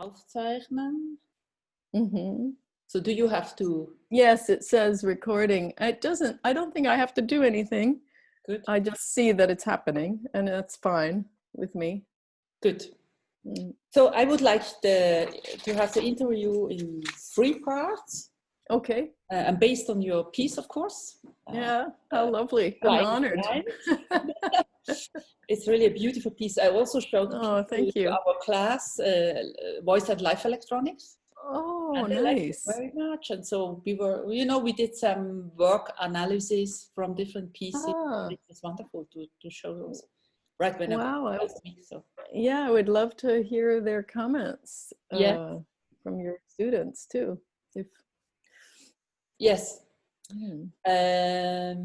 Aufzeichnen. Mm-hmm. So do you have to? Yes, it says recording. It doesn't, I don't think I have to do anything. Good. I just see that it's happening, and that's fine with me. Good. Mm. So I would like to have the interview in 3 parts. Okay. And based on your piece, of course. Yeah, how lovely. I'm honored. It's really a beautiful piece. I also showed to our class, Voice and Life Electronics. Oh, and they nice. liked it very much. And so we were, we did some work analysis from different pieces. It was wonderful to show those right when I was last week. So yeah, I would love to hear their comments from your students too. Yes. I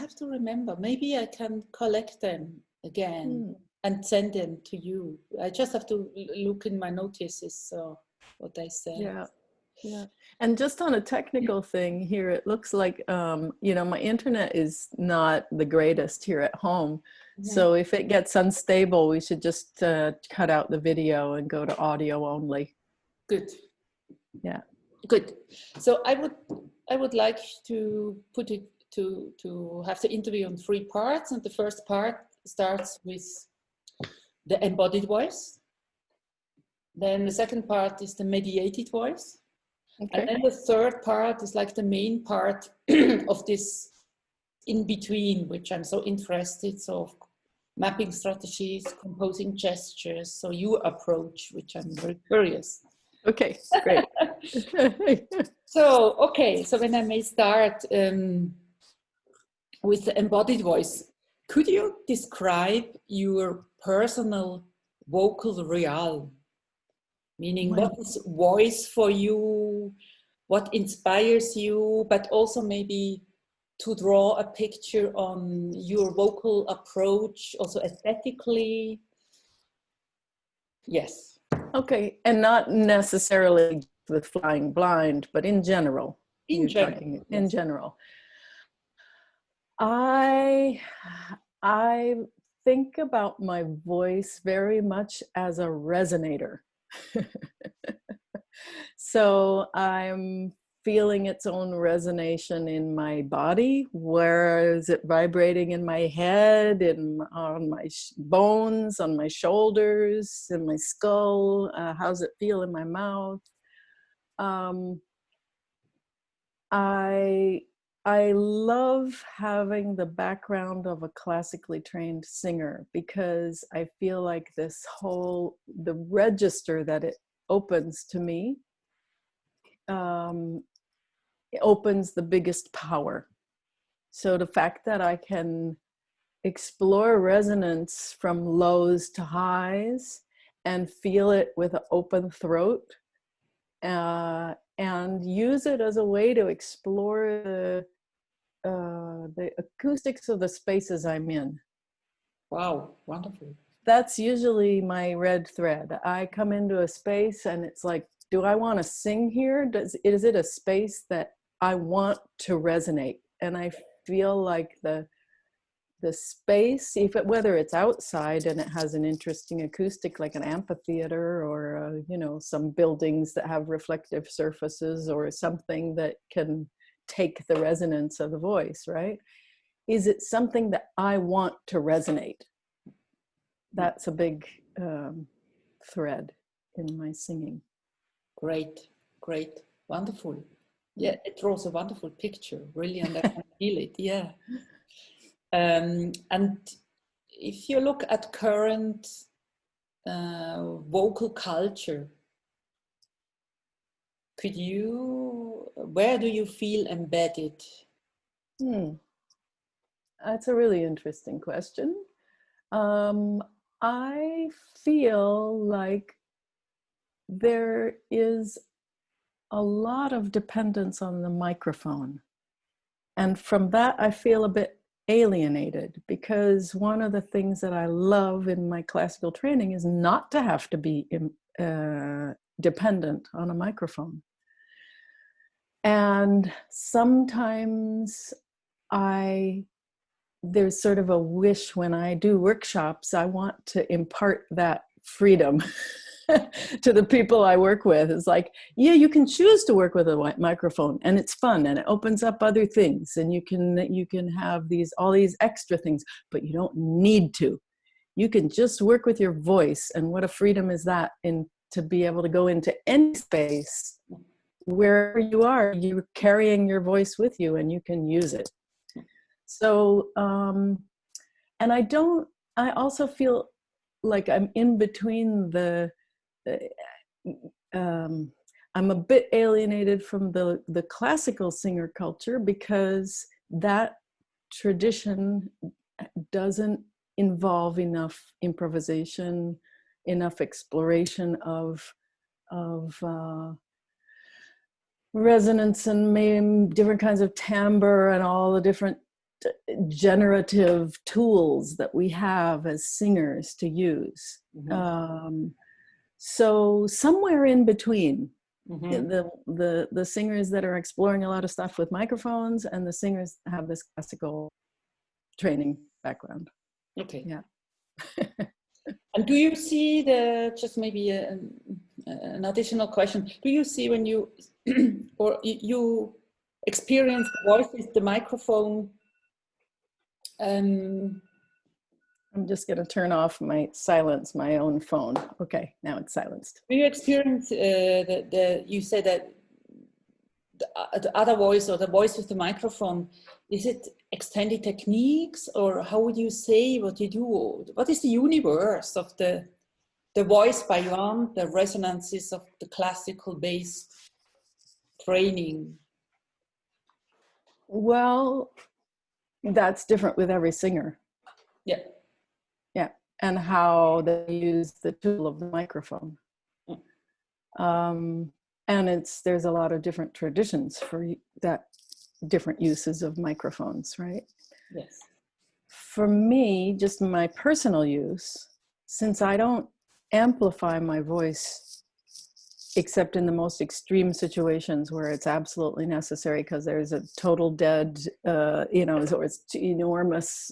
have to remember. Maybe I can collect them again and send them to you. I just have to look in my notices, so what I say. Yeah. Yeah. And just on a technical thing here, it looks like, my internet is not the greatest here at home. So if it gets unstable, we should just cut out the video and go to audio only. Good. Yeah. Good. So I would like to put it to have the interview on 3 parts, and the first part starts with the embodied voice. Then the second part is the mediated voice. Okay. And then the third part is like the main part of this in between, which I'm so interested. So mapping strategies, composing gestures. So your approach, which I'm very curious. Okay, great. So when I may start with the embodied voice, could you describe your personal vocal real? Meaning, what is voice for you? What inspires you? But also maybe to draw a picture on your vocal approach, also aesthetically. Yes. Okay, and not necessarily with Flying Blind, but in general. In general. I think about my voice very much as a resonator. So I'm feeling its own resonation in my body. Where is it vibrating in my head, on my bones, on my shoulders, in my skull? How's it feel in my mouth? I love having the background of a classically trained singer, because I feel like the register that it opens to me, it opens the biggest power. So the fact that I can explore resonance from lows to highs and feel it with an open throat, and use it as a way to explore the acoustics of the spaces I'm in. Wow, wonderful. That's usually my red thread. I come into a space and it's like, do I want to sing here? Is it a space that I want to resonate? And I feel like the space, whether it's outside and it has an interesting acoustic like an amphitheater, or some buildings that have reflective surfaces, or something that can take the resonance of the voice, right? Is it something that I want to resonate? That's a big thread in my singing. Great, wonderful. Yeah, it draws a wonderful picture, really, and I can feel it, yeah. And if you look at current vocal culture, where do you feel embedded? That's a really interesting question. I feel like there is a lot of dependence on the microphone. And from that, I feel a bit alienated, because one of the things that I love in my classical training is not to have to be dependent on a microphone. And sometimes there's sort of a wish when I do workshops, I want to impart that freedom to the people I work with. It's like, yeah, you can choose to work with a microphone, and it's fun, and it opens up other things, and you can have all these extra things, but you don't need to. You can just work with your voice, and what a freedom is that, to be able to go into any space wherever you are, you're carrying your voice with you, and you can use it. So, and I also feel like I'm in between I'm a bit alienated from the classical singer culture, because that tradition doesn't involve enough improvisation, enough exploration of resonance, and maybe different kinds of timbre and all the different generative tools that we have as singers to use. Mm-hmm. So somewhere in between, mm-hmm. the singers that are exploring a lot of stuff with microphones, and the singers that have this classical training background. Okay. Yeah. And do you see just maybe an additional question, do you see when you or you experience the voice with the microphone? I'm just going to turn off my own phone. Okay, now it's silenced. Do you experience you said that the other voice, or the voice with the microphone, is it extended techniques, or how would you say what you do? What is the universe of the voice beyond the resonances of the classical based training? Well, that's different with every singer. Yeah. Yeah. And how they use the tool of the microphone. And there's a lot of different traditions for that, different uses of microphones, right? Yes. For me, just my personal use, since I don't amplify my voice except in the most extreme situations where it's absolutely necessary, because there's a total dead, or it's enormous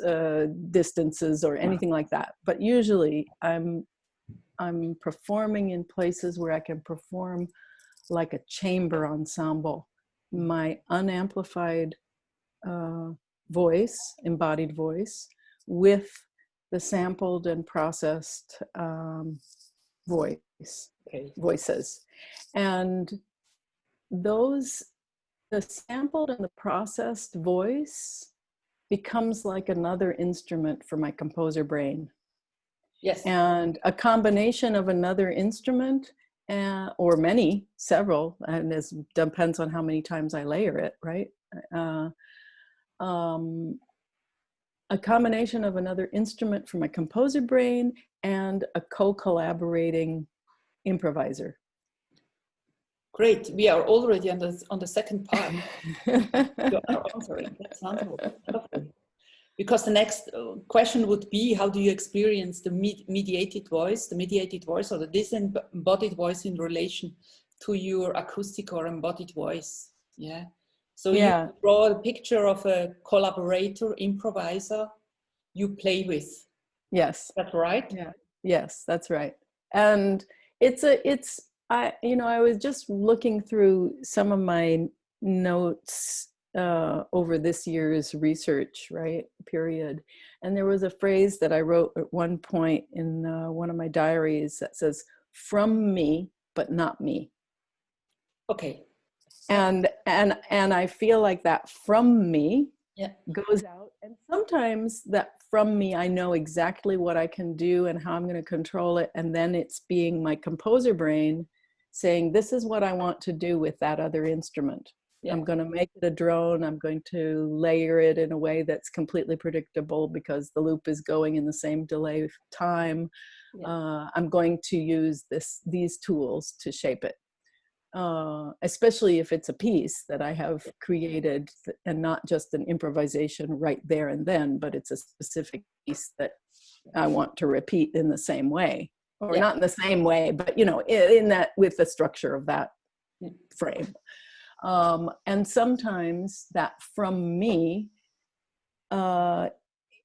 distances or anything like that. But usually I'm performing in places where I can perform like a chamber ensemble. My unamplified voice, embodied voice, with the sampled and processed voices. And the sampled and the processed voice becomes like another instrument for my composer brain. Yes. And a combination of another instrument, or several, and this depends on how many times I layer it, right? A combination of another instrument for my composer brain and a co-collaborating improviser. Great. We are already on the second part. You are answering. That sounds lovely. Because the next question would be, how do you experience the mediated voice or the disembodied voice in relation to your acoustic or embodied voice? Yeah. So you draw a picture of a collaborator, improviser you play with. Yes. That's right? Yeah. Yes, that's right. And I was just looking through some of my notes over this year's research, right, period. And there was a phrase that I wrote at one point in one of my diaries that says, "From me, but not me." Okay. And I feel like that "from me" goes out. And sometimes that "from me," I know exactly what I can do and how I'm going to control it. And then it's being my composer brain saying, this is what I want to do with that other instrument. Yeah. I'm going to make it a drone. I'm going to layer it in a way that's completely predictable because the loop is going in the same delay time. Yeah. I'm going to use these tools to shape it. Especially if it's a piece that I have created and not just an improvisation right there and then, but it's a specific piece that I want to repeat in the same way, or not in the same way, but in that, with the structure of that frame. And sometimes that "from me"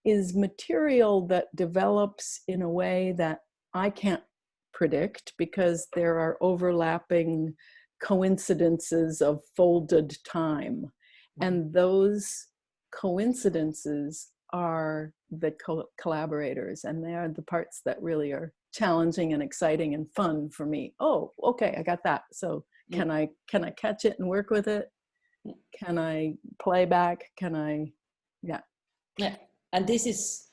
is material that develops in a way that I can't predict because there are overlapping coincidences of folded time. And those coincidences are the collaborators, and they are the parts that really are challenging and exciting and fun for me. Oh, okay, I got that. So can I catch it and work with it? Can I play back? Can I, yeah. And this is,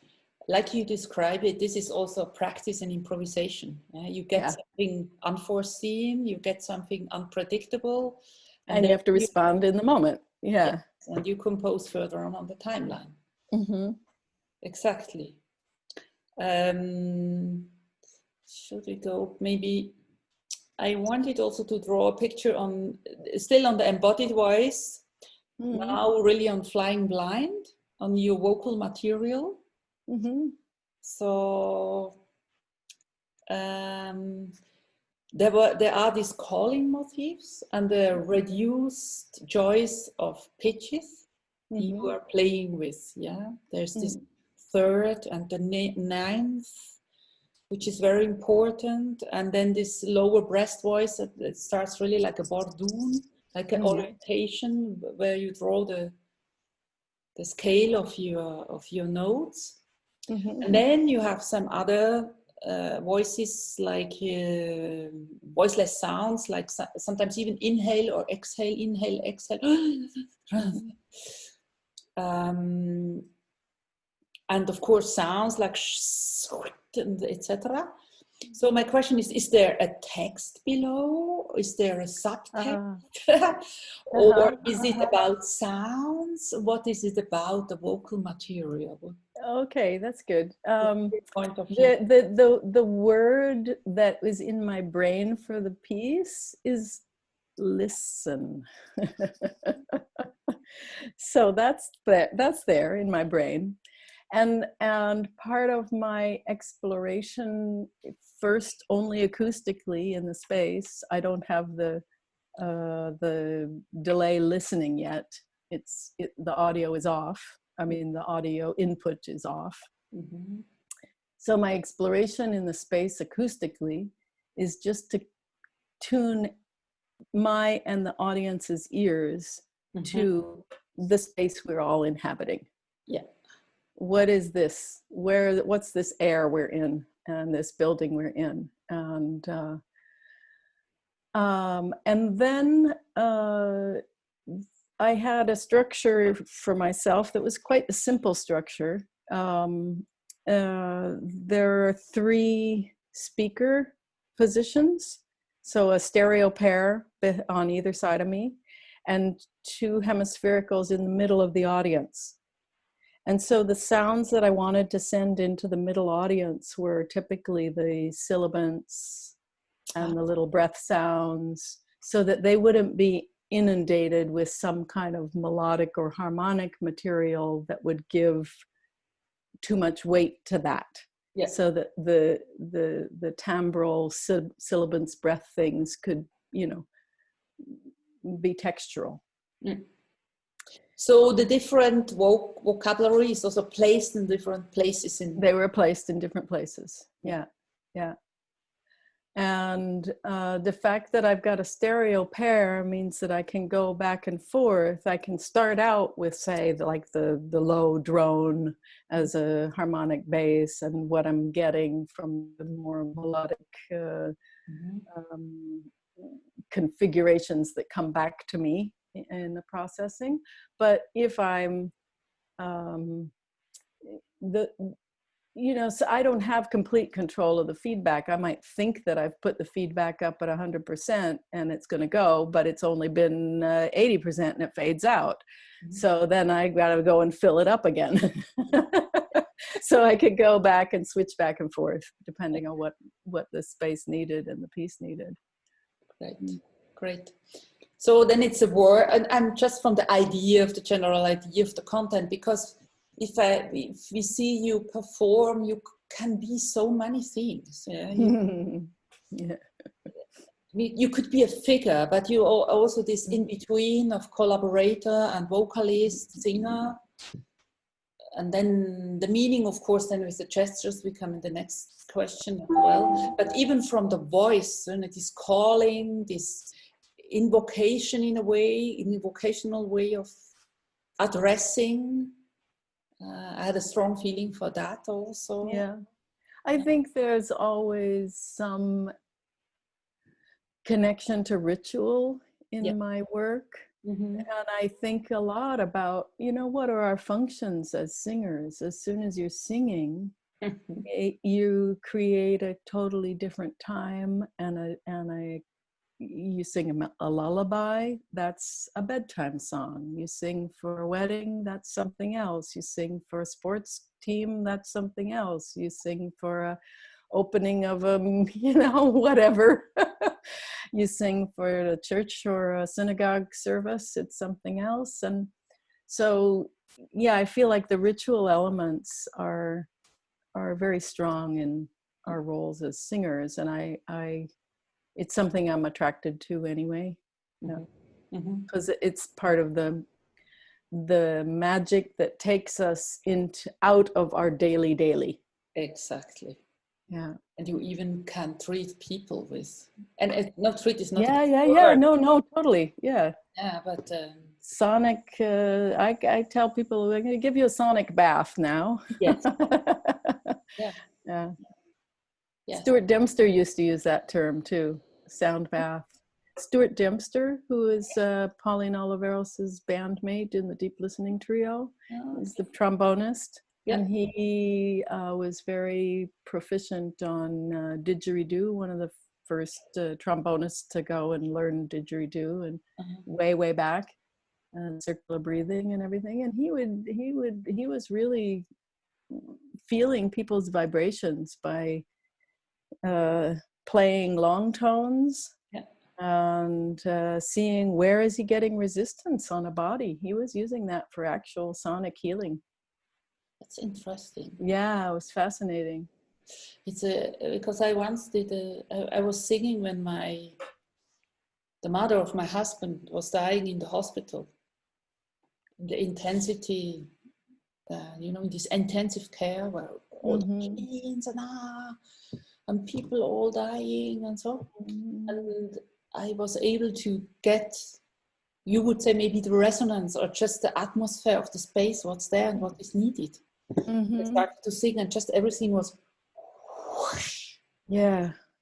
like you describe it, this is also practice and improvisation. You get something unforeseen, you get something unpredictable. And you have to respond in the moment. Yes, and you compose further on the timeline. Mm-hmm. Exactly. Should we go? Maybe I wanted also to draw a picture on, still on the embodied voice, now really on flying blind, on your vocal material. Mm-hmm. So there are these calling motifs and the reduced choice of pitches you are playing with. Yeah, there's this third and the ninth, which is very important, and then this lower breast voice that starts really like a bardoon, like an orientation where you draw the scale of your notes. And then you have some other voices, like voiceless sounds, like sometimes even inhale or exhale, inhale, exhale. And of course sounds like etc. So my question is there a text below? Is there a subtext? Or is it about sounds? What is it about the vocal material? Okay, that's good. Point of view. The word that was in my brain for the piece is listen. So that's there in my brain. And part of my exploration, first only acoustically in the space, I don't have the delay listening yet. The audio is off. I mean, the audio input is off. So my exploration in the space acoustically is just to tune my and the audience's ears to the space we're all inhabiting. Yeah. What is this? What's this air we're in and this building we're in? And then I had a structure for myself that was quite a simple structure. There are 3 speaker positions, so a stereo pair on either side of me, and 2 hemisphericals in the middle of the audience. And so the sounds that I wanted to send into the middle audience were typically the sibilants and the little breath sounds, so that they wouldn't be inundated with some kind of melodic or harmonic material that would give too much weight to that. Yeah. So that the timbral sibilants breath things could, be textural. So the different vocabulary is also placed in different places. They were placed in different places. Yeah. And the fact that I've got a stereo pair means that I can go back and forth. I can start out with, say, the low drone as a harmonic bass, and what I'm getting from the more melodic configurations that come back to me in the processing. But if I'm so I don't have complete control of the feedback. I might think that I've put the feedback up at 100% and it's going to go, but it's only been 80% and it fades out. So then I got to go and fill it up again. So I could go back and switch back and forth depending on what the space needed and the piece needed. Great. So then it's a word, and just from the idea of the general idea of the content, because if we see you perform, you can be so many things. You could be a figure, but you are also this in between of collaborator and vocalist, singer. and then the meaning, of course, then with the gestures, we come in the next question as well. But even from the voice, and it is calling, this invocation in a way, invocational way of addressing. I had a strong feeling for that also. Yeah. I think there's always some connection to ritual in my work. Mm-hmm. And I think a lot about, what are our functions as singers? As soon as you're singing, you create a totally different time, and you sing a lullaby, that's a bedtime song. You sing for a wedding, that's something else. You sing for a sports team, that's something else. You sing for a opening of a, whatever. You sing for a church or a synagogue service, it's something else. And so, yeah, I feel like the ritual elements are very strong in our roles as singers. And it's something I'm attracted to anyway, because it's part of the magic that takes us out of our daily. Exactly. Yeah. And you even can treat people with, and not treat is not. Yeah. No, totally. Yeah. Yeah, but sonic. I tell people I'm going to give you a sonic bath now. Yes. Yeah. Yes. Stuart Dempster used to use that term too, sound bath. Stuart Dempster, who is Pauline Oliveros' bandmate in the Deep Listening Trio, is the trombonist. Yeah. And he was very proficient on didgeridoo, one of the first trombonists to go and learn didgeridoo, and way back, and circular breathing and everything. And he was really feeling people's vibrations by playing long tones and seeing where is he getting resistance on a body. He was using that for actual sonic healing. That's interesting. Yeah, it was fascinating. It's because I once did I was singing when the mother of my husband was dying in the hospital. The intensity, in this intensive care where all the pains and people all dying and so. And I was able to get, you would say maybe the resonance or just the atmosphere of the space, what's there and what is needed. I started to sing and just everything was whoosh,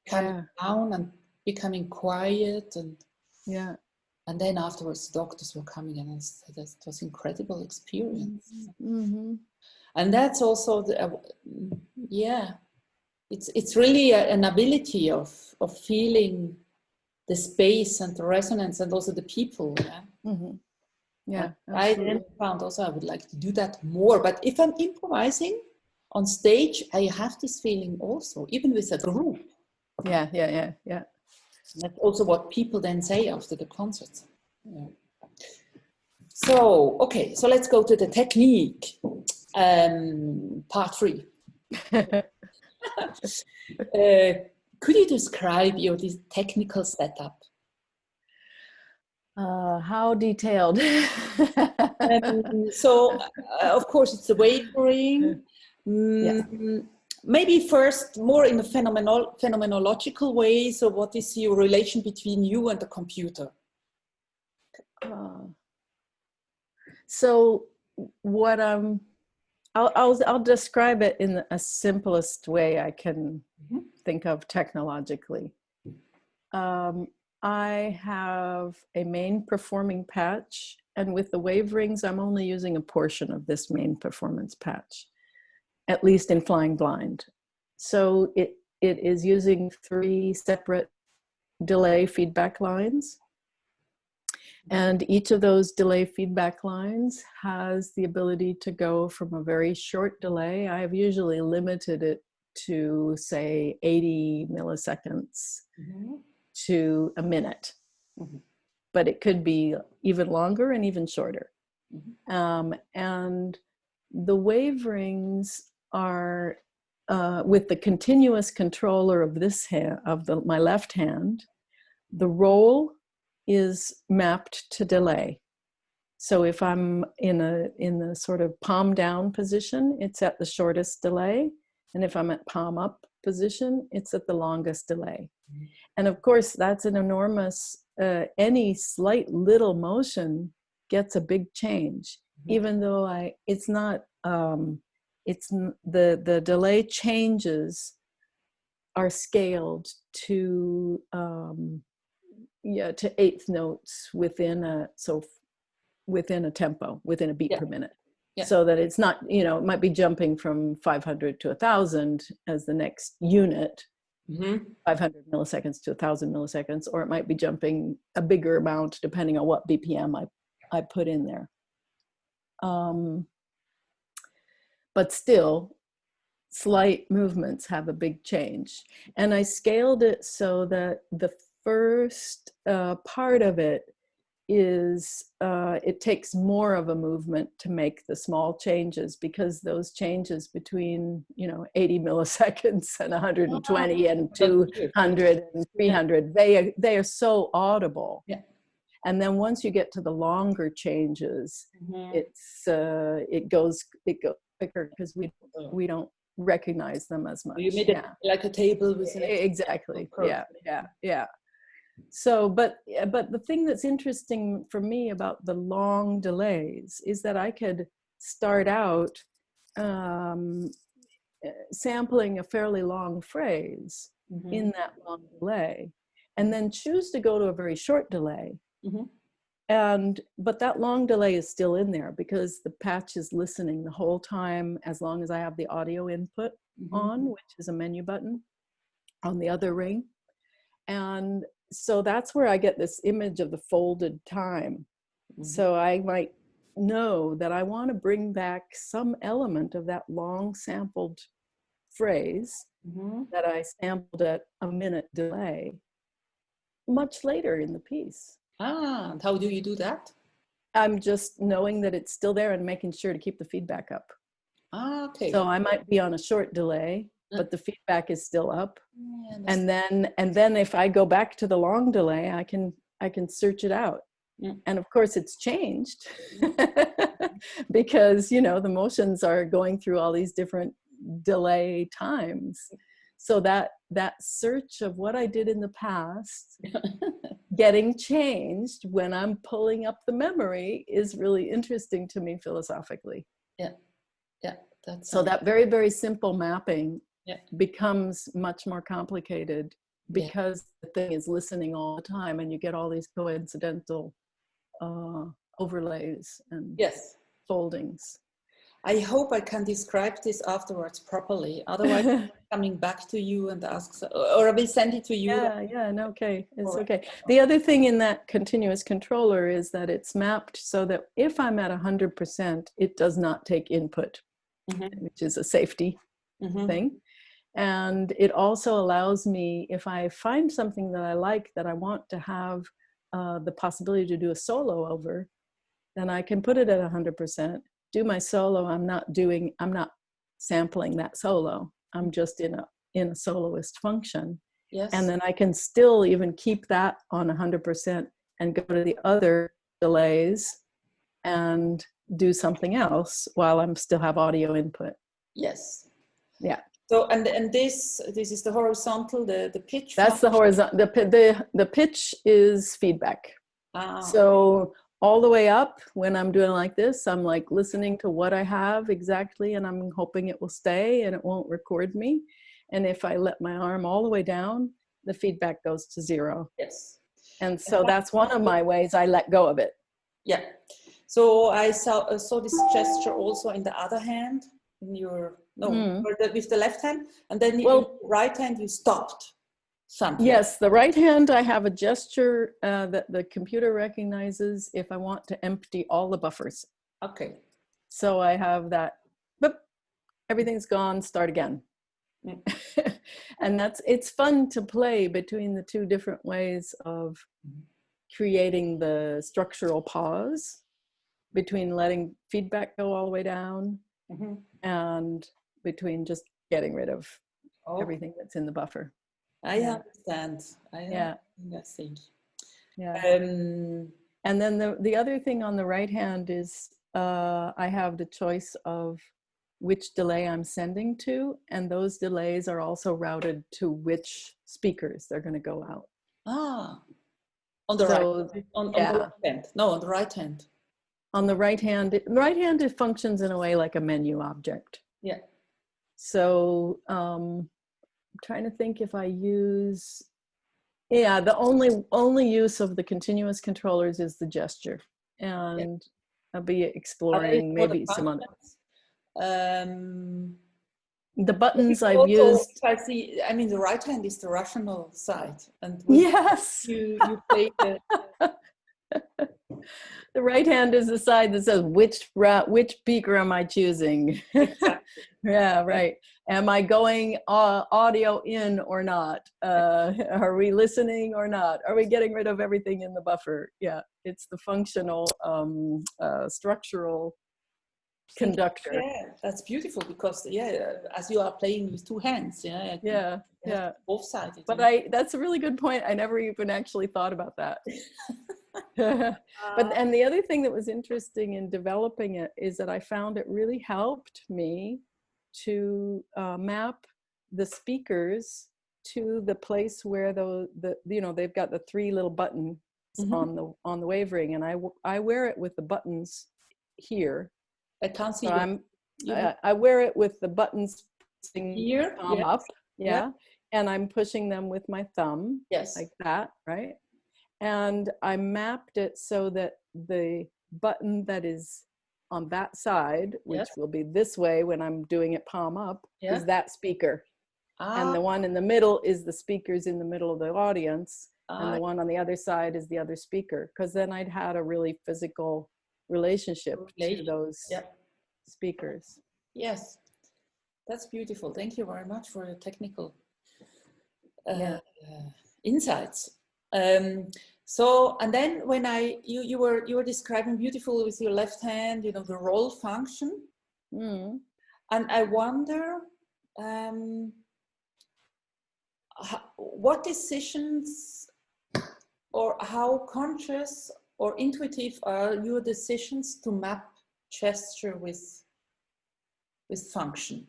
coming down and becoming quiet, and then afterwards the doctors were coming and it was incredible experience. And that's also it's really an ability of feeling the space and the resonance and also the people. I then found also I would like to do that more, but if I'm improvising on stage, I have this feeling also, even with a group. Yeah. That's also what people then say after the concerts. So, okay, so let's go to the technique, part 3. Could you describe this technical setup? How detailed? So, of course, it's the wavering. Maybe first, more in a phenomenological way. So, what is your relation between you and the computer? So, what I'll describe it in a simplest way I can think of technologically. I have a main performing patch, and with the waverings, I'm only using a portion of this main performance patch, at least in Flying Blind. So it is using 3 separate delay feedback lines. And each of those delay feedback lines has the ability to go from a very short delay. I've usually limited it to, say, 80 milliseconds to a minute. But it could be even longer and even shorter. And the waverings are with the continuous controller of this hand, my left hand. The roll is mapped to delay. So if I'm in the sort of palm down position, it's at the shortest delay. And if I'm at palm up position, it's at the longest delay. And of course, that's an enormous, any slight little motion gets a big change, even though the delay changes are scaled to eighth notes within a tempo, within a beat per minute. Yeah. So that it's not, it might be jumping from 500 to 1,000 as the next unit, 500 milliseconds to 1,000 milliseconds, or it might be jumping a bigger amount depending on what BPM I put in there. But still, slight movements have a big change. And I scaled it so that the first part of it is it takes more of a movement to make the small changes, because those changes between 80 milliseconds and 120 and 200 and 300, they are so audible. Yeah. And then once you get to the longer changes, it goes quicker, because we don't recognize them as much. You made it like a table with an exactly. Yeah. So, but the thing that's interesting for me about the long delays is that I could start out sampling a fairly long phrase in that long delay, and then choose to go to a very short delay. But that long delay is still in there, because the patch is listening the whole time, as long as I have the audio input on, which is a menu button on the other ring. And so that's where I get this image of the folded time. So I might know that I want to bring back some element of that long sampled phrase that I sampled at a minute delay much later in the piece. And how do you do that? I'm just knowing that it's still there and making sure to keep the feedback up. Okay. So I might be on a short delay, but the feedback is still up. And then if I go back to the long delay, I can search it out. And of course it's changed because, the motions are going through all these different delay times. So that search of what I did in the past getting changed when I'm pulling up the memory is really interesting to me philosophically. Yeah. So that very, very simple mapping becomes much more complicated, because the thing is listening all the time, and you get all these coincidental overlays and foldings. I hope I can describe this afterwards properly. Otherwise, I'm coming back to you and ask, or I will send it to you. Okay. It's okay. The other thing in that continuous controller is that it's mapped so that if I'm at 100%, it does not take input, which is a safety thing. And it also allows me, if I find something that I like, that I want to have the possibility to do a solo over, then I can put it at 100%, do my solo. I'm not sampling that solo. I'm just in a soloist function. Yes. And then I can still even keep that on 100% and go to the other delays and do something else while I'm still have audio input. Yes. Yeah. So and this is the horizontal, the pitch. That's the horizontal. The pitch is feedback. So all the way up, when I'm doing like this, I'm like listening to what I have exactly, and I'm hoping it will stay and it won't record me. And if I let my arm all the way down, the feedback goes to 0. Yes. And so that's one of my ways I let go of it. Yeah. So I saw this gesture also in the other hand, in your with the left hand, and then in the right hand you stopped something. Yes, the right hand I have a gesture that the computer recognizes if I want to empty all the buffers. Okay. So I have that, boop, everything's gone, start again. And it's fun to play between the two different ways of creating the structural pause between letting feedback go all the way down and between just getting rid of everything that's in the buffer. I understand. I think. Yeah. And then the other thing on the right hand is I have the choice of which delay I'm sending to, and those delays are also routed to which speakers they're going to go out. Ah, on the So, right, on yeah. the left hand. No, on the right hand. On the right hand, it functions in a way like a menu object. Yeah. So I'm trying to think if I use, yeah, the only use of the continuous controllers is the gesture, and I'll be exploring maybe some other. The buttons I've used. I see. I mean, the right hand is the rational side, and yes, you play the. The right hand is the side that says which speaker am I choosing? Exactly. Yeah, right. Am I going audio in or not? Are we listening or not? Are we getting rid of everything in the buffer? Yeah, it's the functional, structural conductor. Yeah, that's beautiful because as you are playing with two hands, yeah, both sides. But that's a really good point. I never even actually thought about that. And the other thing that was interesting in developing it is that I found it really helped me to map the speakers to the place where they've got the three little buttons on the wave ring, and I wear it with the buttons here. I can't see. So I wear it with the buttons here, up, and I'm pushing them with my thumb, like that, right? And I mapped it so that the button that is on that side, which will be this way when I'm doing it palm up, is that speaker. And the one in the middle is the speakers in the middle of the audience. And the one on the other side is the other speaker. Because then I'd had a really physical relationship to those speakers. Yes, that's beautiful. Thank you very much for the technical insights. So, and then when you were describing beautifully with your left hand, the roll function, and I wonder what decisions or how conscious or intuitive are your decisions to map gesture with function.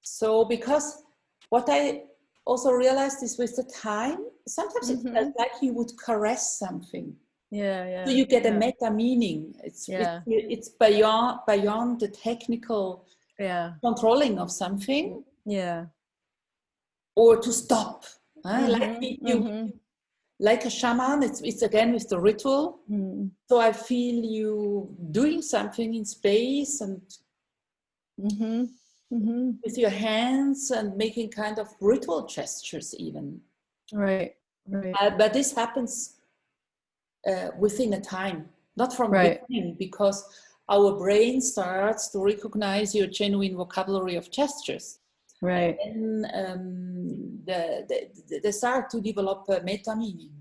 So, because what I also realized is with the time, sometimes it felt like you would caress something. So you get a meta meaning. It's beyond the technical controlling of something. Yeah. Or to stop. Like a shaman, it's again with the ritual. So I feel you doing something in space and with your hands and making kind of ritual gestures even. Right. But this happens within a time, not from the beginning, because our brain starts to recognize your genuine vocabulary of gestures. Right. And they start to develop a meta meaning.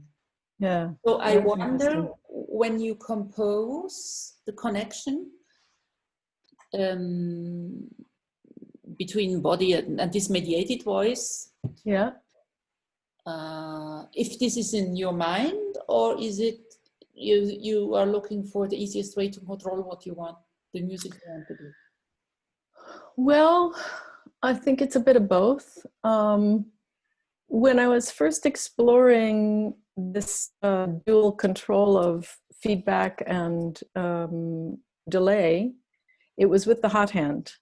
Yeah. So I wonder when you compose the connection between body and this mediated voice. Yeah. If this is in your mind, or is it you are looking for the easiest way to control what you want, the music you want to do? Well, I think it's a bit of both. When I was first exploring this dual control of feedback and delay, it was with the hot hand.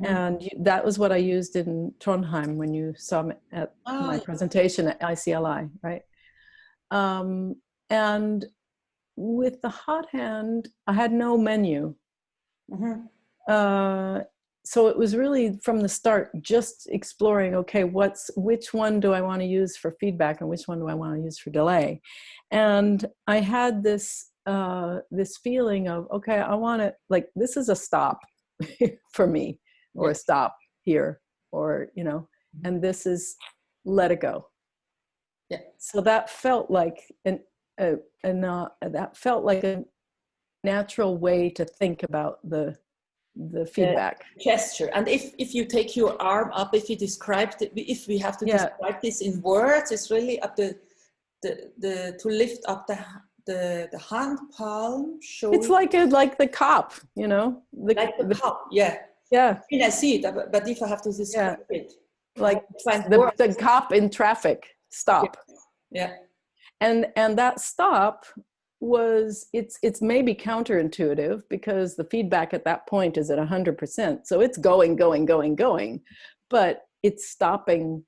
And that was what I used in Trondheim when you saw me at my presentation at ICLI, right? And with the hot hand, I had no menu. So it was really from the start just exploring, okay, which one do I want to use for feedback and which one do I want to use for delay? And I had this feeling of, okay, I want to, like, this is a stop for me, or a stop here, or, and this is let it go. Yeah. So that felt like that felt like a natural way to think about the feedback gesture. And if you take your arm up, if you described it, if we have to describe this in words, it's really up to lift up the hand palm showing. It's like the cop, you know, Like the cup, yeah. Yeah. I mean, I see it, but if I have to describe it, like find the cop in traffic, stop. Yeah. And that stop was, it's maybe counterintuitive because the feedback at that point is at 100%. So it's going, but it's stopping,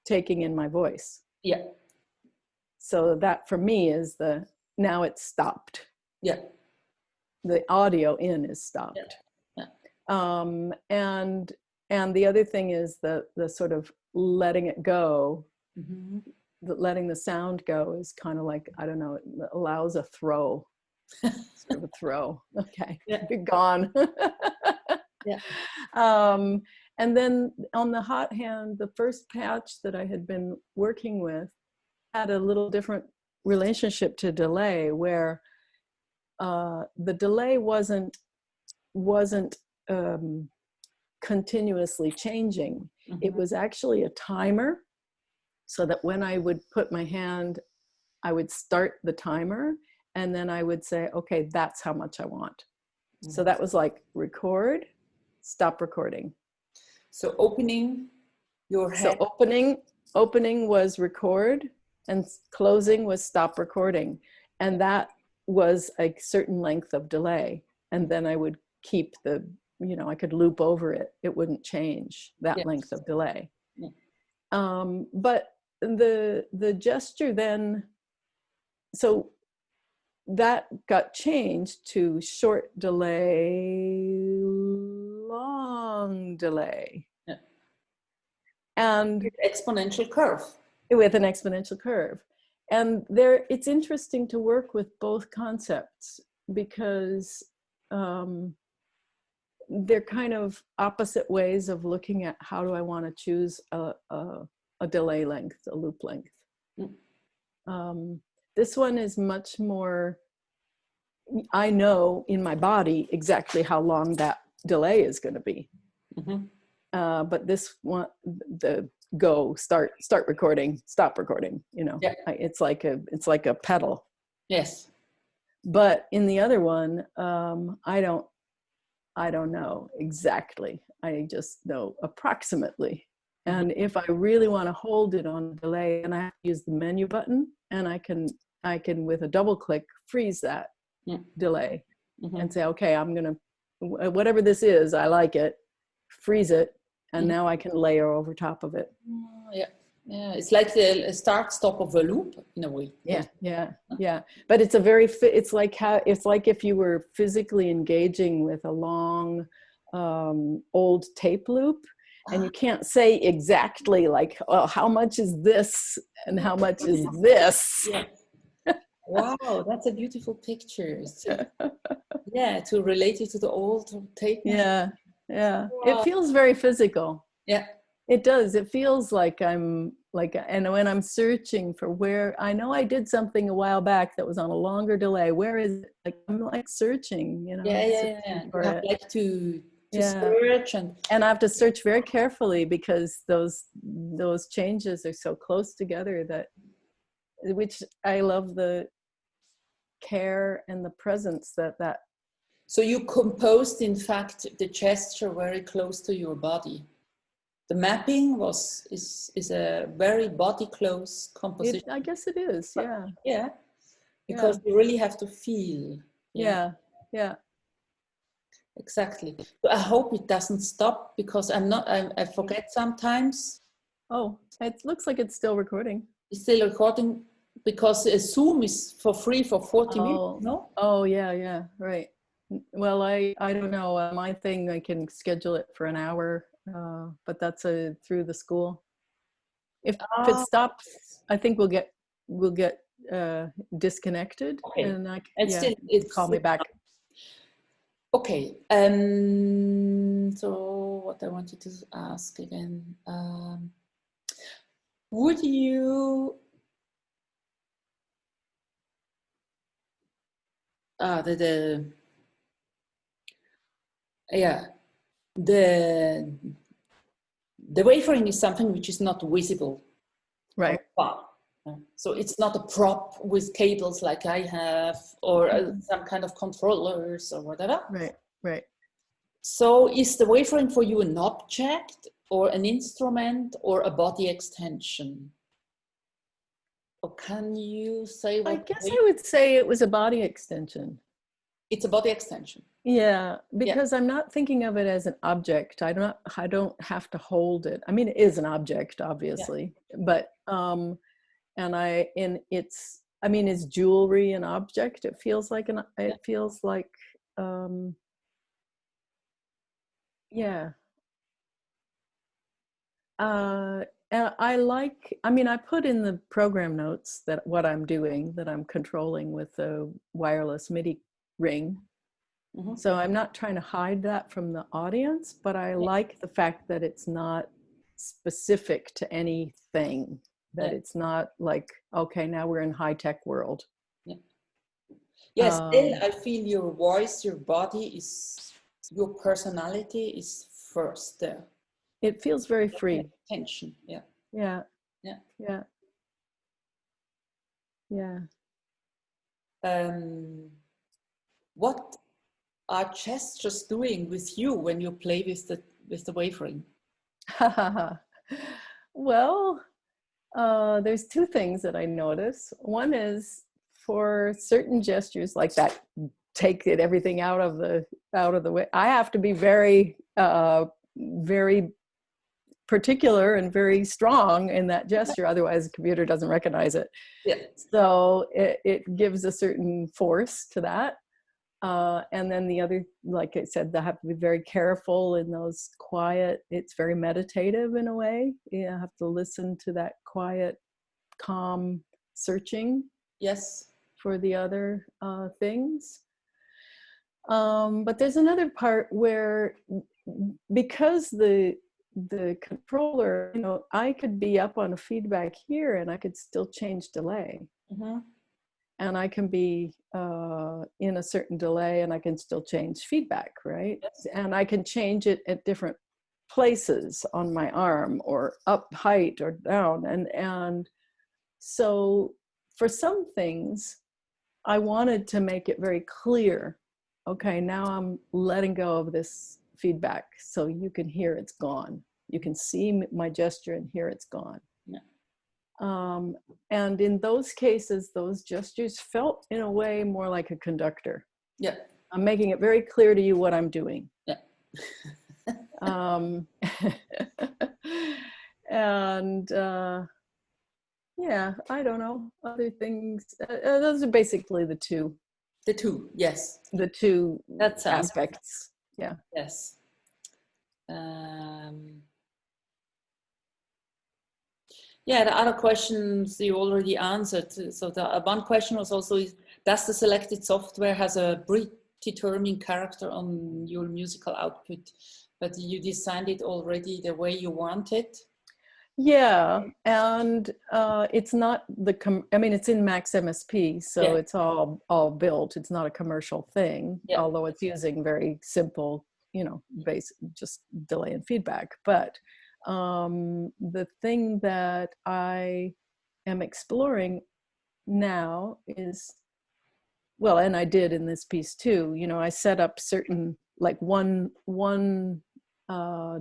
taking in my voice. Yeah. So that for me is now it's stopped. Yeah. The audio in is stopped. Yeah. And the other thing is the sort of letting it go, letting the sound go is kind of like, I don't know, it allows a throw, sort of a throw. Okay, you're gone. Yeah. And then on the hot hand, the first patch that I had been working with had a little different relationship to delay, where the delay wasn't continuously changing. It was actually a timer, so that when I would put my hand, I would start the timer, and then I would say, okay, that's how much I want. So that was like record, stop recording. So opening your head. So opening was record, and closing was stop recording. And that was a certain length of delay. And then I would keep I could loop over it. It wouldn't change that length of delay. Yeah. But the gesture then, so that got changed to short delay, long delay. Yeah. And exponential curve. With an exponential curve. And it's interesting to work with both concepts because they're kind of opposite ways of looking at how do I want to choose a delay length, a loop length. This one is much more, I know in my body exactly how long that delay is going to be. But this one, the go, start recording, stop recording, it's like a pedal. Yes. But in the other one, I don't know exactly. I just know approximately. And if I really want to hold it on delay, and I have to use the menu button, and I can with a double click freeze that delay and say, okay, I'm gonna, whatever this is, I like it, freeze it, and now I can layer over top of it. Yeah, it's like the start stop of a loop in a way. Yeah. But it's it's like if you were physically engaging with a long old tape loop, and you can't say exactly like, oh, how much is this and how much is this. Wow, that's a beautiful picture. To relate it to the old tape. Yeah. Wow. It feels very physical. Yeah. It does. It feels like and when I'm searching for where, I know I did something a while back that was on a longer delay. Where is it? Like, I'm like searching, You have like to search and I have to search very carefully because those changes are so close together which I love the care and the presence that. So you composed, in fact, the gesture very close to your body. The mapping is a very body close composition. I guess it is, yeah. Yeah, because you really have to feel. Yeah. Exactly. So I hope it doesn't stop because I forget sometimes. Oh, it looks like it's still recording. It's still recording because Zoom is for free for 40 minutes, no? Oh, yeah, right. Well, I don't know. My thing, I can schedule it for an hour, but that's through the school. If it stops, I think we'll get disconnected, and it's call me back. Okay. So what I wanted to ask again, would you the wavering is something which is not visible, right? So it's not a prop with cables like I have, or some kind of controllers or whatever. Right, right. So is the wavering for you an object or an instrument or a body extension? Or can you say what? I guess I would say it was a body extension. It's a body extension. Yeah, because I'm not thinking of it as an object. I don't have to hold it. I mean, it is an object, obviously, but is jewelry an object? It feels like yeah. And I put in the program notes that what I'm doing, that I'm controlling with the wireless MIDI ring. Mm-hmm. So I'm not trying to hide that from the audience, but I like the fact that it's not specific to anything, that it's not like, okay, now we're in high-tech world. Yeah. Yes, still I feel your voice, your body your personality is first there. It feels very free. Tension, yeah. Yeah. Yeah. Yeah. Yeah. What are gestures doing with you when you play with the wavering? Well, there's two things that I notice. One is for certain gestures like that, everything out of the way. I have to be very, very particular and very strong in that gesture. Otherwise, the computer doesn't recognize it. Yeah. So it gives a certain force to that. And then the other, like I said, I have to be very careful in those quiet, it's very meditative in a way. You have to listen to that quiet, calm searching. Yes. For the other things. But there's another part where, because the controller, I could be up on a feedback here and I could still change delay. Mm-hmm. And I can be in a certain delay and I can still change feedback, right? Yes. And I can change it at different places on my arm, or up height or down. And so for some things, I wanted to make it very clear. Okay, now I'm letting go of this feedback so you can hear it's gone. You can see my gesture and hear it's gone. Yeah. And in those cases, those gestures felt in a way more like a conductor. Yeah. I'm making it very clear to you what I'm doing. Yeah. And yeah, I don't know, other things. Those are basically the two. The two, yes. The two aspects. Yeah. Yes. Yeah, the other questions you already answered. So the one question was also, does the selected software has a predetermined character on your musical output, but you designed it already the way you want it? Yeah, and it's not it's in Max MSP, so it's all built. It's not a commercial thing, although it's using very simple, just delay and feedback. But the thing that I am exploring now is, well, and I did in this piece too, I set up certain, like one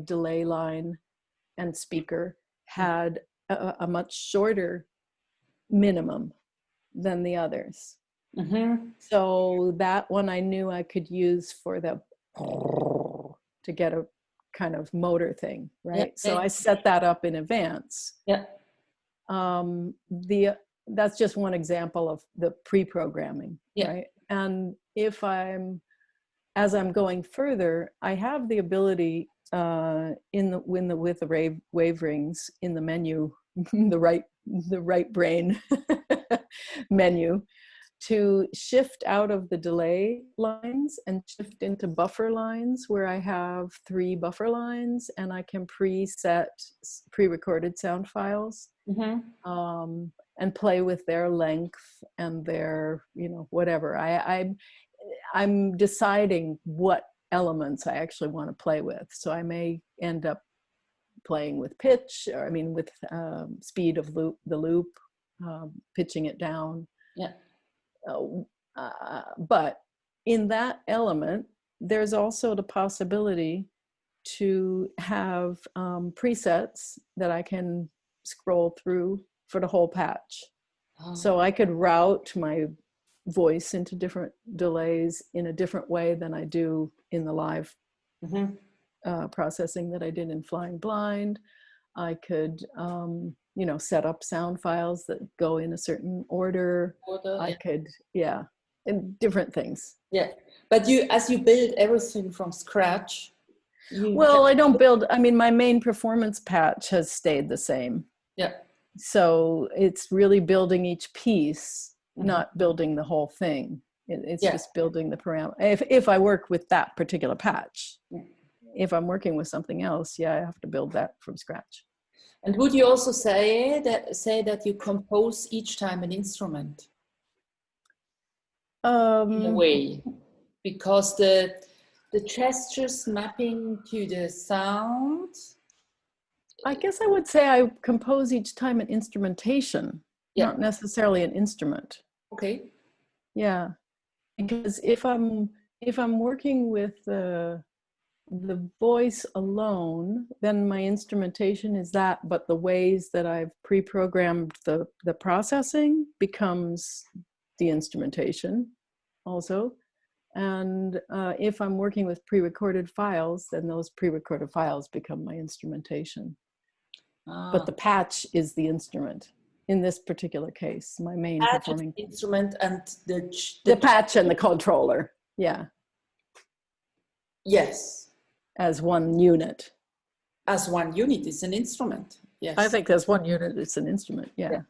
delay line and speaker had a much shorter minimum than the others. Mm-hmm. So that one I knew I could use for to get a kind of motor thing, right? Yeah. So I set that up in advance. Yeah. That's just one example of the pre-programming, right? And as I'm going further, I have the ability with the wave rings in the menu, the right brain menu, to shift out of the delay lines and shift into buffer lines, where I have 3 buffer lines and I can preset pre-recorded sound files. Mm-hmm. And play with their length and their, whatever. I'm deciding what elements I actually want to play with. So I may end up playing with pitch, or with speed of the loop, pitching it down. Yeah. But in that element, there's also the possibility to have presets that I can scroll through for the whole patch. So I could route my voice into different delays in a different way than I do in the live processing that I did in Flying Blind. I could, set up sound files that go in a certain order. I could, and different things. Yeah, but as you build everything from scratch. Well, I don't build, my main performance patch has stayed the same. Yeah. So it's really building each piece, not building the whole thing. It's just building the parameter. If I work with that particular patch, if I'm working with something else, I have to build that from scratch. And would you also say that you compose each time an instrument? In a way, because the gestures mapping to the sound. I guess I would say I compose each time an instrumentation, not necessarily an instrument. Okay. Yeah, because if I'm working with the voice alone, then my instrumentation is that, but the ways that I've pre-programmed the processing becomes the instrumentation also. And if I'm working with pre-recorded files, then those pre-recorded files become my instrumentation. But the patch is the instrument in this particular case. My main performing instrument and the patch and the controller. Yeah. Yes. As one unit. As one unit, it's an instrument. Yes. I think as one unit, it's an instrument. Yeah.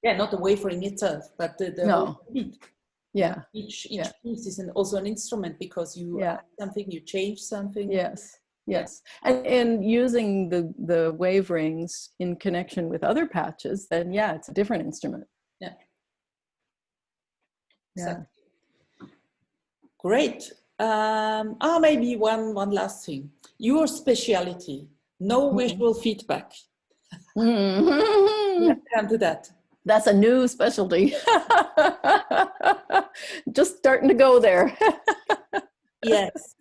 Yeah, not the wafering itself, but the whole unit. Yeah. Each piece is also an instrument because you add something, you change something. Yes. Yes. And using the wave rings in connection with other patches, then it's a different instrument. Yeah. Yeah. Great. Maybe one last thing. Your speciality, no visual feedback. Yeah, come to that. That's a new specialty. Just starting to go there. Yes.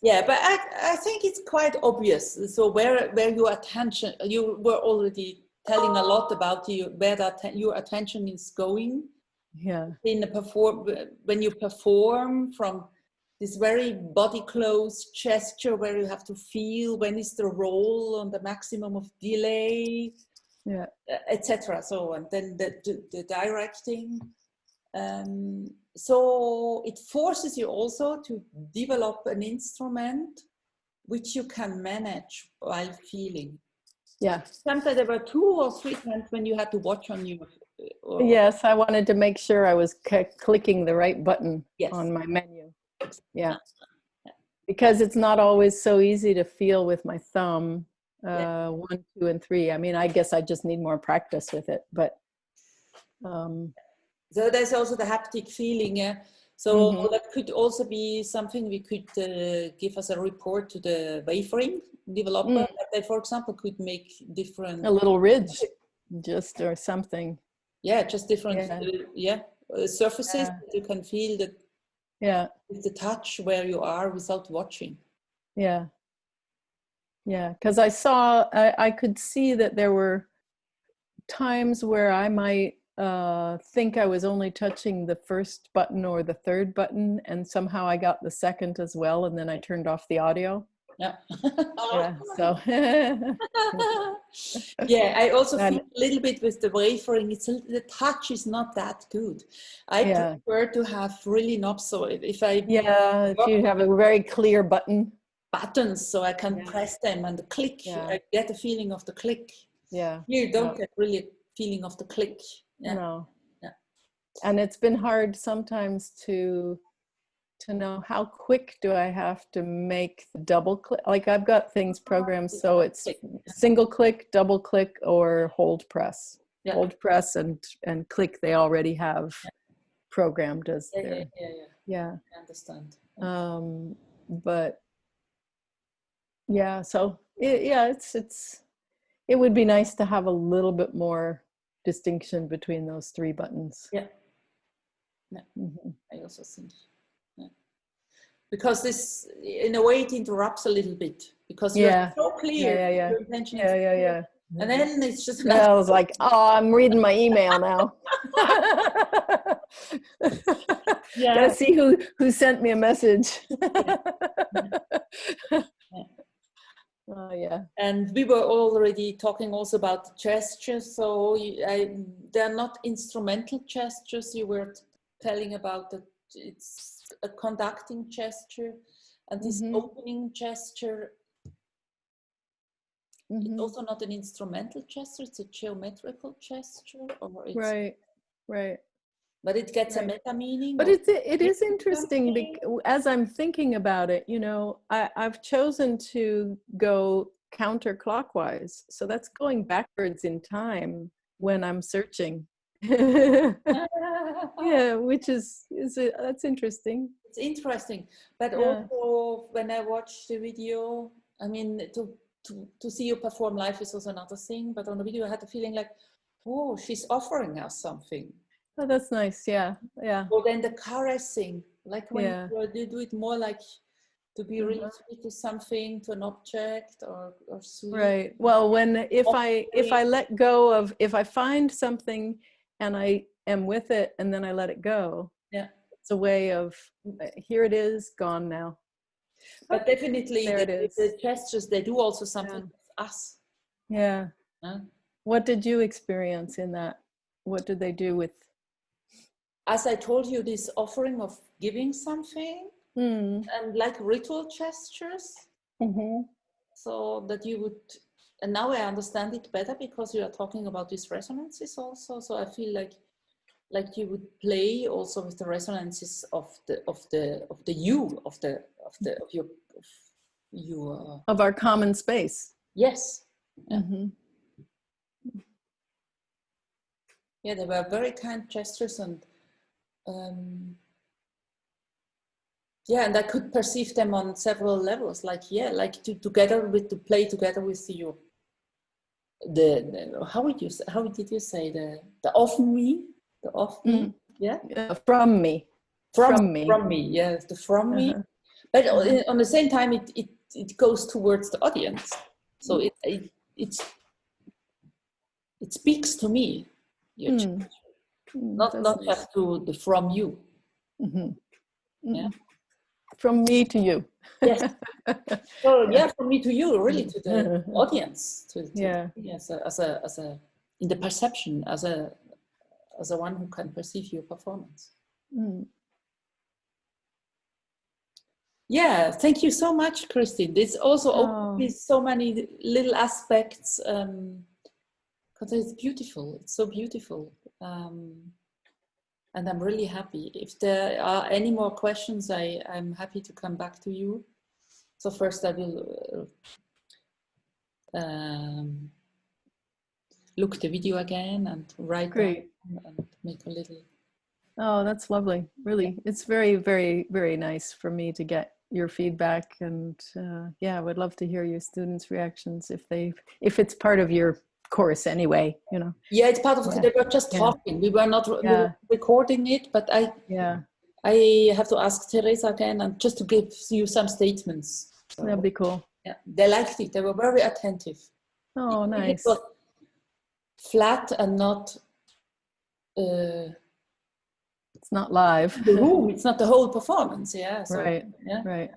Yeah, but I think it's quite obvious. So where your attention, you were already telling a lot about where your attention is going. Yeah. When you perform from this very body close gesture where you have to feel when is the roll on the maximum of delay, etc. So, and then the directing. So it forces you also to develop an instrument which you can manage while feeling. Yeah. Sometimes there were 2 or 3 times when you had to watch on your. Yes, I wanted to make sure I was clicking the right button on my menu. Yeah. Because it's not always so easy to feel with my thumb. 1, 2, and 3. I guess I just need more practice with it, but. So there's also the haptic feeling. So that could also be something we could give as a report to the wavering developer. That they, for example, could make different. A little ridge, or something. Yeah, just different. Surfaces that you can feel that. Yeah. With the touch where you are without watching. Yeah. Yeah, because I could see that there were times where I might think I was only touching the first button or the third button, and somehow I got the second as well, and then I turned off the audio. Yeah. So. Yeah, I also feel a little bit with the wavering. The touch is not that good. I prefer to have really knobs. So if you have a very clear buttons, so I can press them and the click. I get the feeling of the click. Yeah. You don't get really feeling of the click. Yeah. No. Yeah. And it's been hard sometimes to know how quick do I have to make the double click. Like I've got things programmed so it's single click, double click, or hold press. Yeah. Hold press and click they already have programmed as their. Yeah. I understand. But yeah, so it would be nice to have a little bit more distinction between those 3 buttons. Yeah. I also think. Because this, in a way, it interrupts a little bit because you're so clear. Your intention is clear. And then it's just. I was like, oh, I'm reading my email now. Gotta see who sent me a message. Oh yeah. And we were already talking also about the gestures. So they're not instrumental gestures. You were telling about that it's a conducting gesture, and this opening gesture. It's also not an instrumental gesture, it's a geometrical gesture, or it's right. But it gets a meta meaning. But it is interesting as I'm thinking about it, you know, I've chosen to go counterclockwise. So that's going backwards in time when I'm searching. Yeah, which is that's interesting. It's interesting. But also when I watched the video, I mean, to see you perform live is also another thing, but on the video I had the feeling like, oh, she's offering us something. Oh, that's nice. Yeah. Or then the caressing, like when you do it more like to be really sweet to something, to an object, or sweet. Right. Well, if I let go of, if I find something and I am with it and then I let it go, it's a way of, here it is, gone now. But definitely the gestures, they do also something with us. Yeah. What did you experience in that? What did they do with? As I told you, this offering of giving something and like ritual gestures. So that you would, and now I understand it better because you are talking about these resonances also. So I feel like you would play also with the resonances of our common space. Yes. Yeah, they were very kind gestures, and and I could perceive them on several levels. Like to play together with you. How did you say the of me? The of me, from me. From me, yes, the from me. But on the same time, it goes towards the audience. So it speaks to me. Not nice. Just to the from you. Yeah. From me to you. Yes. So from me to you, really to the audience. As a in the perception, as a one who can perceive your performance. Yeah, thank you so much, Kristin. This also opens so many little aspects. Because it's beautiful. It's so beautiful. And I'm really happy. If there are any more questions, I'm happy to come back to you. So first I will look the video again and write down and make a little. Oh, that's lovely. Really, it's very, very, very nice for me to get your feedback, and I would love to hear your students' reactions if it's part of your course anyway, you know. Yeah, it's part of it. They were just talking. We were not recording it, but I have to ask Teresa again and just to give you some statements. So, that'd be cool. Yeah, they liked it. They were very attentive. Oh, nice. It was flat and not. It's not live. The room. It's not the whole performance. Yeah. So, right. Yeah. Right.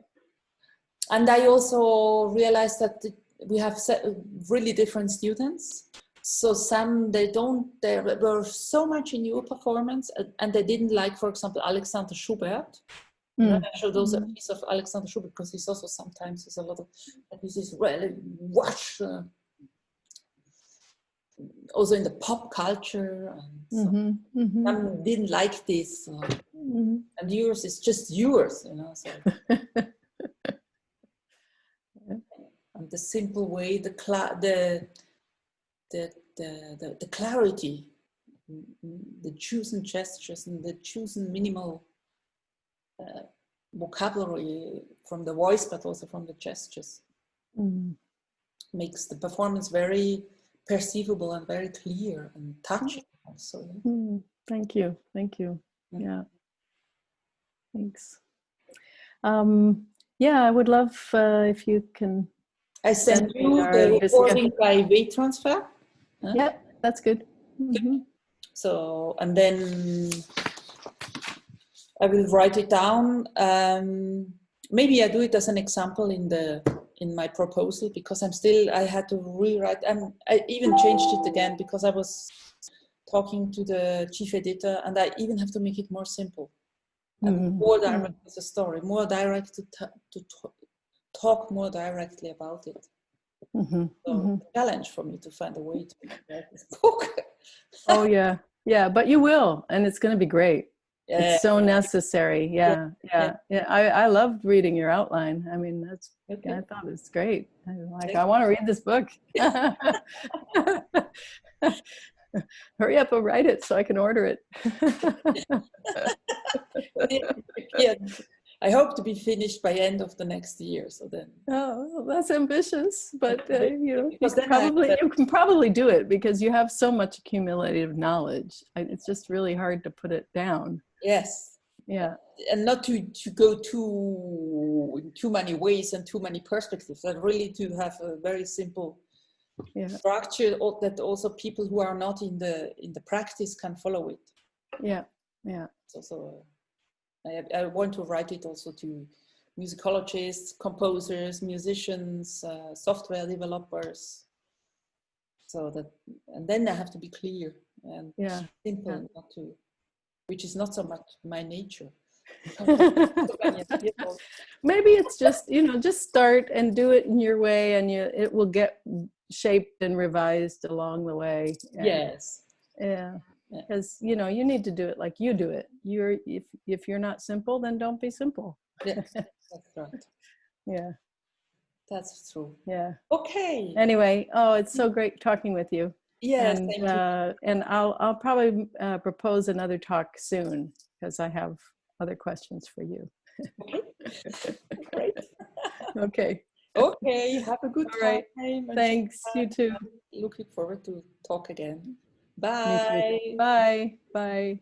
And I also realized that we have really different students. So some they were so much in your performance, and they didn't like, for example, Alexander Schubert. I showed also a piece of Alexander Schubert because he's also sometimes there's a lot of this is really wash. Also in the pop culture, and some didn't like this, and yours is just yours, you know. So. And the simple way, the clarity, the chosen gestures and the chosen minimal vocabulary from the voice, but also from the gestures, makes the performance very perceivable and very clear and touching also. Thank you. Thank you. Yeah. Thanks. Yeah, I would love if you can. I send you the recording by weight transfer. Yeah, that's good. So, and then I will write it down. Maybe I do it as an example in my proposal, because I had to rewrite, and I even changed it again because I was talking to the chief editor, and I even have to make it more simple and more direct with the story, more direct to talk more directly about it. So challenge for me to find a way to write this book. Oh yeah, yeah, but you will, and it's going to be great. It's so necessary. Yeah. I loved reading your outline. I mean, I thought it was great. I want to read this book. Hurry up and write it so I can order it. Yeah, I hope to be finished by end of the next year. So then. Oh, that's ambitious, but you can probably do it because you have so much accumulative knowledge. It's just really hard to put it down. Yes. Yeah. And not to go too many ways and too many perspectives, but really to have a very simple structure that also people who are not in the practice can follow it. Yeah. Yeah. So I want to write it also to musicologists, composers, musicians, software developers. So that, and then I have to be clear and simple, not to, which is not so much my nature. Maybe it's just, just start and do it in your way, and it will get shaped and revised along the way. Yes. Yeah. Because you need to do it like you do it. If you're not simple, then don't be simple. Yeah, that's right. Yeah, that's true. Yeah. Okay. Anyway, it's so great talking with you. Yes, and thank you. And I'll probably propose another talk soon because I have other questions for you. Okay. Great. Okay. Okay. Have a good time. Right. Thanks. You too. Looking forward to talk again. Bye. Bye. Bye.